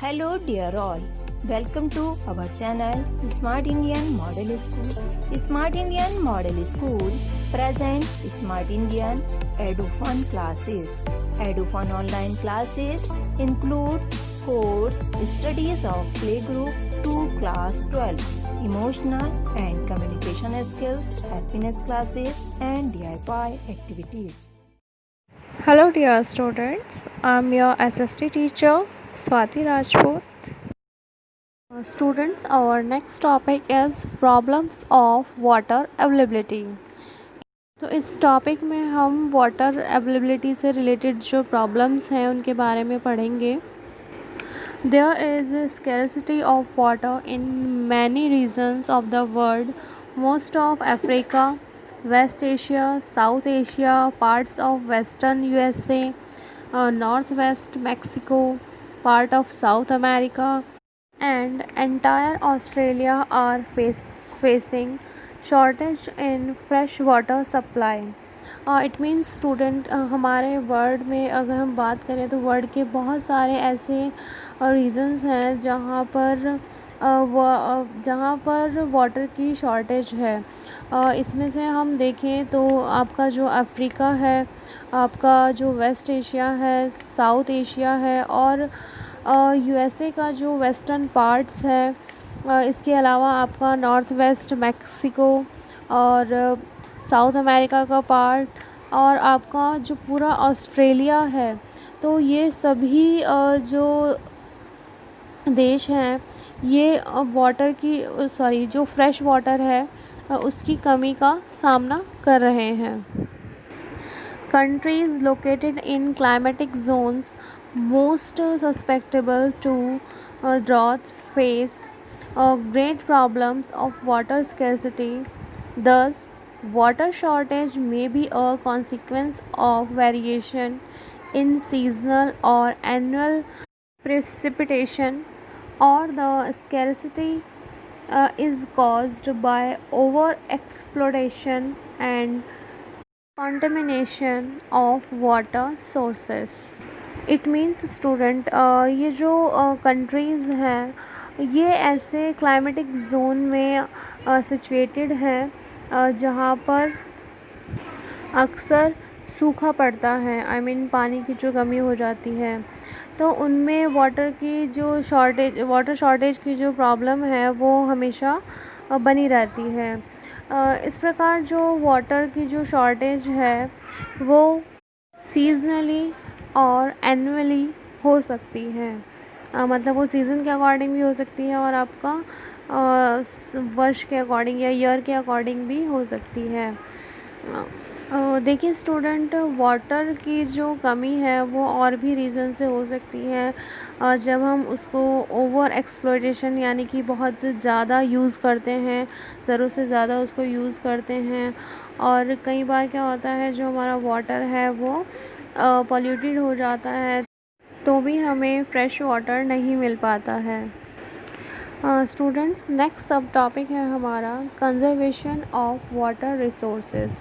Hello dear all, welcome to our channel Smart Indian Model School. Smart Indian Model School present Smart Indian EduFun classes. EduFun online classes includes course studies of playgroup to class 12, emotional and communication skills, happiness classes and DIY activities. Hello dear students, I am your SST teacher Swati Rajput. Students, our next topic is problems of water availability. तो इस topic में हम water availability से related जो problems हैं उनके बारे में पढ़ेंगे. There is a scarcity of water in many regions of the world. Most of Africa, West Asia, South Asia, parts of Western USA, Northwest Mexico, part of South America, and entire Australia are facing shortage in fresh water supply. It means student हमारे world में अगर हम बात करें तो world के बहुत सारे ऐसे रीजन्स हैं जहाँ पर वाटर की शॉर्टेज है. इसमें से हम देखें तो आपका जो अफ्रीका है, आपका जो वेस्ट एशिया है, साउथ एशिया है और यूएसए का जो वेस्टर्न पार्ट्स है. इसके अलावा आपका नॉर्थ वेस्ट मैक्सिको और साउथ अमेरिका का पार्ट और आपका जो पूरा ऑस्ट्रेलिया है. तो ये सभी जो देश हैं ये वाटर की जो फ्रेश वाटर है उसकी कमी का सामना कर रहे हैं. Countries located in climatic zones most susceptible to drought face great problems of water scarcity. Thus, water shortage may be a consequence of variation in seasonal or annual precipitation, or the scarcity is caused by over exploitation and contamination of water sources. It means student ये जो countries हैं ये ऐसे climatic zone में situated हैं जहाँ पर अक्सर सूखा पड़ता है. आई मीन पानी की जो कमी हो जाती है तो उनमें वाटर शॉर्टेज की जो प्रॉब्लम है वो हमेशा बनी रहती है. इस प्रकार जो वाटर की जो शॉर्टेज है वो सीजनली और एनुअली हो सकती है. मतलब वो सीज़न के अकॉर्डिंग भी हो सकती है और आपका वर्ष के अकॉर्डिंग या ईयर के अकॉर्डिंग भी हो सकती है. देखिए स्टूडेंट, वाटर की जो कमी है वो और भी रीज़न से हो सकती है. जब हम उसको ओवर एक्सप्लॉयटेशन यानी कि बहुत ज़्यादा यूज़ करते हैं, ज़रूरत से ज़्यादा उसको यूज़ करते हैं और कई बार क्या होता है जो हमारा वाटर है वो पॉल्यूटेड हो जाता है तो भी हमें फ्रेश वाटर नहीं मिल पाता है. स्टूडेंट्स, नेक्स्ट सब टॉपिक है हमारा conservation of water resources.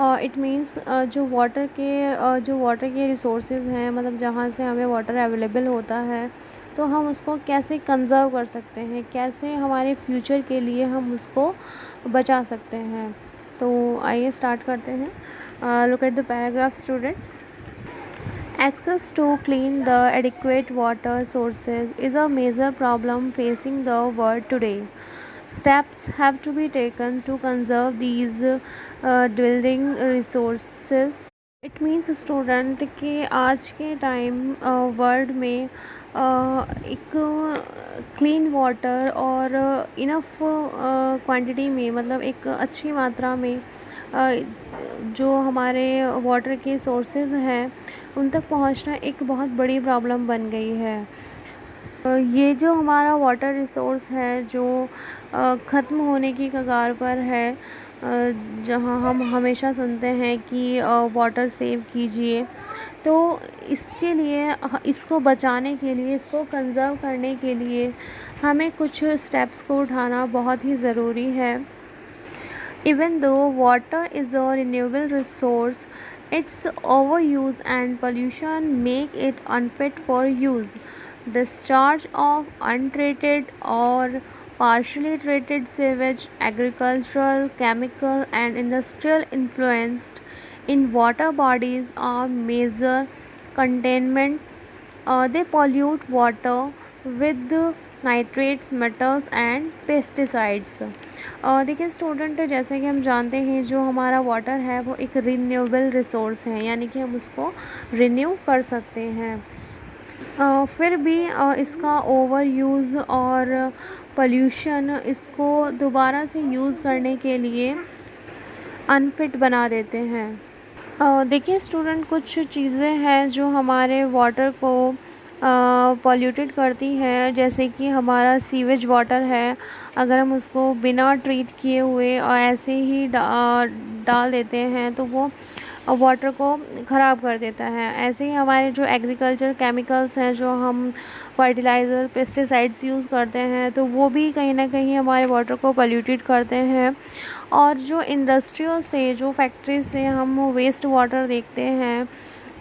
It means जो वाटर के रिसोर्सेज हैं, मतलब जहाँ से हमें वाटर अवेलेबल होता है तो हम उसको कैसे कंज़र्व कर सकते हैं, कैसे हमारे फ्यूचर के लिए हम उसको बचा सकते हैं. तो आइए स्टार्ट करते हैं. Look at the paragraph students. Access to clean the adequate water sources is a major problem facing the world today. Steps have to be taken to conserve these dwindling resources. It means student कि आज के time world में एक clean water और enough quantity में, मतलब एक अच्छी मात्रा में जो हमारे वाटर के सोर्सेज हैं उन तक पहुंचना एक बहुत बड़ी प्रॉब्लम बन गई है. ये जो हमारा वाटर रिसोर्स है जो ख़त्म होने की कगार पर है, जहाँ हम हमेशा सुनते हैं कि वाटर सेव कीजिए, तो इसके लिए, इसको बचाने के लिए, इसको कंज़र्व करने के लिए हमें कुछ स्टेप्स को उठाना बहुत ही ज़रूरी है. Even though water is a renewable resource, its overuse and pollution make it unfit for use. discharge of untreated or partially treated sewage, agricultural, chemical, and industrial influenced in water bodies are major contaminants. They pollute water with nitrates, metals and pesticides. देखिए student, जैसे कि हम जानते हैं जो हमारा water है वो एक रिन्यूएबल रिसोर्स है, यानी कि हम उसको रिन्यू कर सकते हैं। फिर भी इसका ओवर यूज़ और पोल्यूशन इसको दोबारा से यूज़ करने के लिए अनफिट बना देते हैं। देखिए स्टूडेंट, कुछ चीज़ें हैं जो हमारे वाटर को पॉल्यूटेड करती हैं, जैसे कि हमारा सीवेज वाटर है, अगर हम उसको बिना ट्रीट किए हुए और ऐसे ही डाल देते हैं तो वो वाटर को ख़राब कर देता है। ऐसे ही हमारे जो एग्रीकल्चर केमिकल्स हैं, जो हम फर्टिलाइज़र पेस्टिसाइड्स यूज़ करते हैं, तो वो भी कहीं ना कहीं हमारे वाटर को पोल्यूटेड करते हैं। और जो इंडस्ट्रियों से, जो फैक्ट्री से हम वेस्ट वाटर देखते हैं,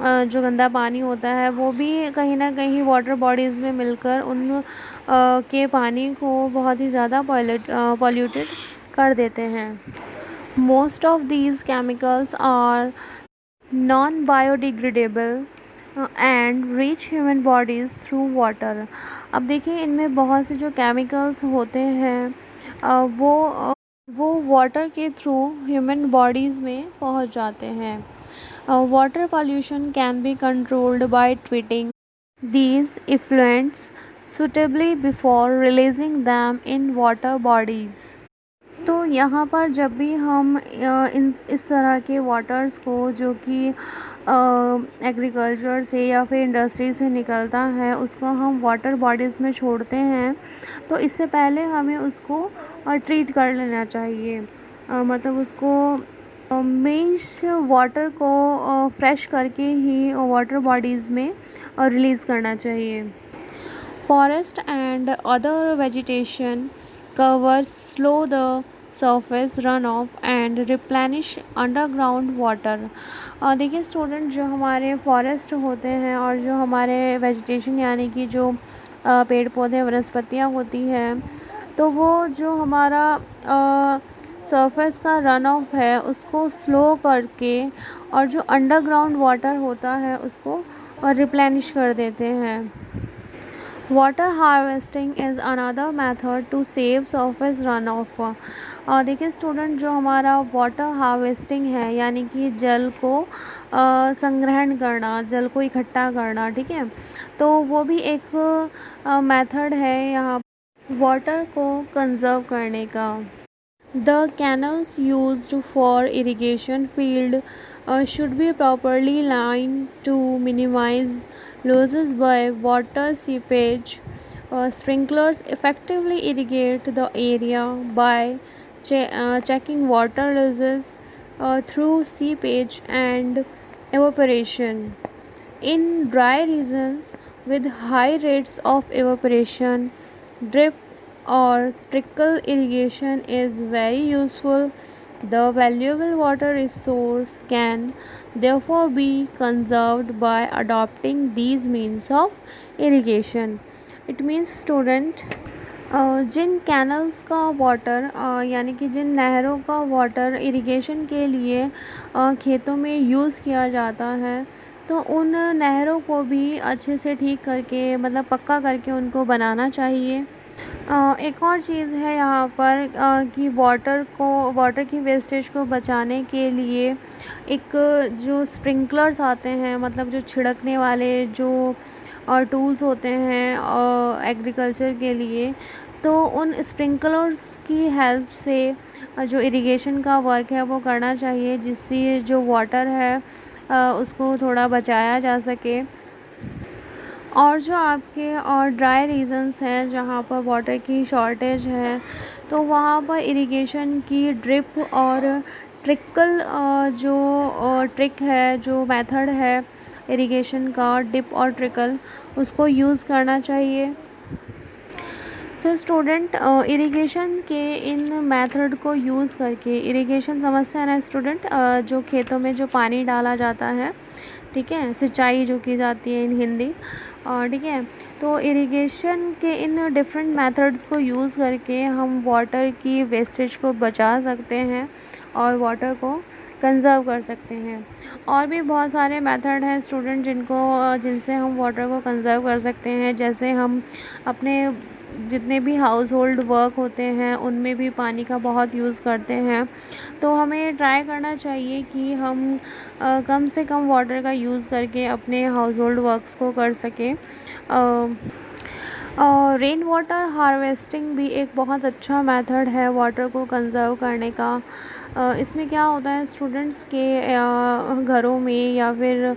जो गंदा पानी होता है, वो भी कहीं ना कहीं वाटर बॉडीज़ में मिलकर उन के पानी को बहुत ही ज़्यादा पोल्यूटेड कर देते हैं। Most of these chemicals are non biodegradable and reach human bodies through water. अब देखिए इनमें बहुत से जो केमिकल्स होते हैं वो वाटर के थ्रू ह्यूमन बॉडीज़ में पहुंच जाते हैं। Water pollution can be controlled by treating these effluents suitably before releasing them in water bodies। तो यहाँ पर जब भी हम इस तरह के वाटर्स को, जो कि एग्रीकल्चर से या फिर इंडस्ट्री से निकलता है, उसको हम वाटर बॉडीज़ में छोड़ते हैं, तो इससे पहले हमें उसको ट्रीट कर लेना चाहिए। मतलब उसको मीन्स वाटर को फ्रेश करके ही वाटर बॉडीज़ में रिलीज़ करना चाहिए। Forest and other vegetation cover slow the surface run of and replenish underground water. देखिए स्टूडेंट, जो हमारे फॉरेस्ट होते हैं और जो हमारे वेजिटेशन यानी कि जो पेड़ पौधे वनस्पतियाँ होती हैं, तो वो जो हमारा सरफेस का रन ऑफ है उसको स्लो करके और जो अंडरग्राउंड वाटर होता है उसको रिप्लेनिश कर देते हैं। Water harvesting is another method to save surface run off. देखिए स्टूडेंट, जो हमारा वाटर हार्वेस्टिंग है, यानी कि जल को संग्रहण करना, जल को इकट्ठा करना, ठीक है, तो वो भी एक मेथड है यहाँ वाटर को कंज़र्व करने का। The canals used for irrigation field should be properly lined to minimize losses by water seepage. Sprinklers effectively irrigate the area by checking water losses through seepage and evaporation. In dry regions with high rates of evaporation, drip or trickle irrigation is very useful. The valuable water resource can therefore be conserved by adopting these means of irrigation. It means student, जिन canals का water यानी कि जिन नहरों का water irrigation के लिए खेतों में यूज़ किया जाता है, तो उन नहरों को भी अच्छे से ठीक करके, मतलब पक्का करके उनको बनाना चाहिए। एक और चीज़ है यहाँ पर कि वाटर की वेस्टेज को बचाने के लिए एक जो स्प्रिंकलर्स आते हैं, मतलब जो छिड़कने वाले जो टूल्स होते हैं एग्रीकल्चर के लिए, तो उन स्प्रिंकलर्स की हेल्प से जो इरिगेशन का वर्क है वो करना चाहिए, जिससे जो वाटर है उसको थोड़ा बचाया जा सके। और जो आपके और ड्राई रीजन्स हैं जहाँ पर वाटर की शॉर्टेज है, तो वहाँ पर इरिगेशन की ड्रिप और ट्रिकल जो ट्रिक है, जो मेथड है इरिगेशन का, डिप और ट्रिकल, उसको यूज़ करना चाहिए। तो स्टूडेंट, इरिगेशन के इन मेथड को यूज़ करके, इरिगेशन समझते हैं ना स्टूडेंट, जो खेतों में जो पानी डाला जाता है, ठीक है, सिंचाई जो की जाती है इन हिंदी, और ठीक है, तो इरिगेशन के इन डिफरेंट मेथड्स को यूज़ करके हम वाटर की वेस्टेज को बचा सकते हैं और वाटर को कंज़र्व कर सकते हैं। और भी बहुत सारे मेथड हैं स्टूडेंट जिनसे हम वाटर को कंज़र्व कर सकते हैं। जैसे हम अपने जितने भी हाउस होल्ड वर्क होते हैं उनमें भी पानी का बहुत यूज़ करते हैं, तो हमें ट्राई करना चाहिए कि हम कम से कम वाटर का यूज़ करके अपने हाउस होल्ड वर्क्स को कर सकें। रेन वाटर हार्वेस्टिंग भी एक बहुत अच्छा मेथड है वाटर को कंज़र्व करने का। इसमें क्या होता है, स्टूडेंट्स के घरों में या फिर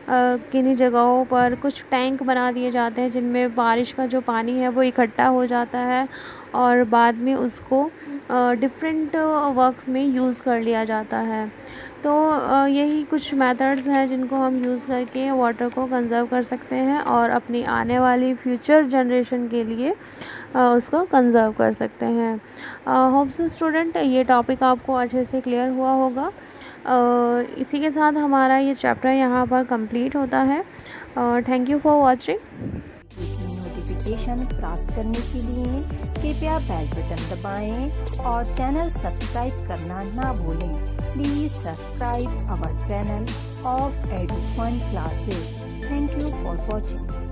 किन्हीं जगहों पर कुछ टैंक बना दिए जाते हैं जिनमें बारिश का जो पानी है वो इकट्ठा हो जाता है और बाद में उसको डिफरेंट वर्क्स में यूज़ कर लिया जाता है। तो यही कुछ मेथड्स हैं जिनको हम यूज़ करके वाटर को कंज़र्व कर सकते हैं और अपनी आने वाली फ्यूचर जनरेशन के लिए उसको कंज़र्व कर सकते हैं। होप सो स्टूडेंट ये टॉपिक आपको अच्छे से क्लियर हुआ होगा। इसी के साथ हमारा ये चैप्टर यहाँ पर कंप्लीट होता है। Thank you for watching. Notification प्राप्त करने के लिए कृपया बेल बटन दबाएं और चैनल सब्सक्राइब करना ना भूलें। Please subscribe our channel of Edufun classes. Thank you for watching.